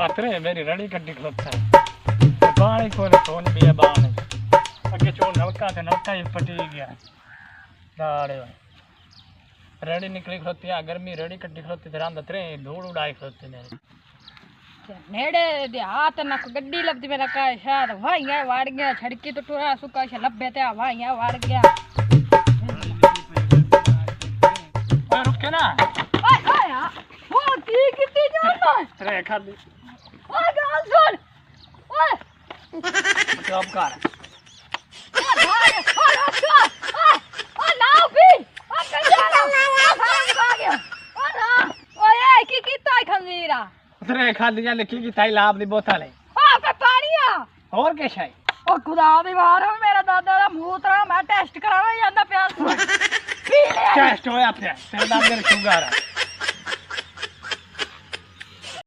तेरे मेरी रड़ी कड्डी खलोता है बाणी को फोन भी है बाणी अगे चो नलका थे नलका ही पटी गया दाड़े रड़ी निकली खलोती है गर्मी रड़ी कड्डी खलोती थे रांदा तेरे धूड़ उड़ाई खलोती मेरी नेड़े दे हाथ न गड्डी लबदी मेरा का शायद वाइया वाड़ गया छड़की तो टूरा सुका से लब्बे ते वाइया वाड़ गया ओए रुक के ना ओए ओए वो की कितनी जाता तेरे खाली ओए गाल सुन ओए जॉब कर ओ नाव भी ओ कंजारा आ गया ओ ना ओए की कीता खंजीरा तेरे खाली या लिखी की ताई लाभ दी बोतल है आ पे पानी आ और क्या है ओ खुदा दी वार मेरा दादा दा मूत्रा मैं टेस्ट करावा ਜਾਂਦਾ ਪਿਆ ਪੀ ਲੈ टेस्ट होया पे तेरे दादे ने शुगर है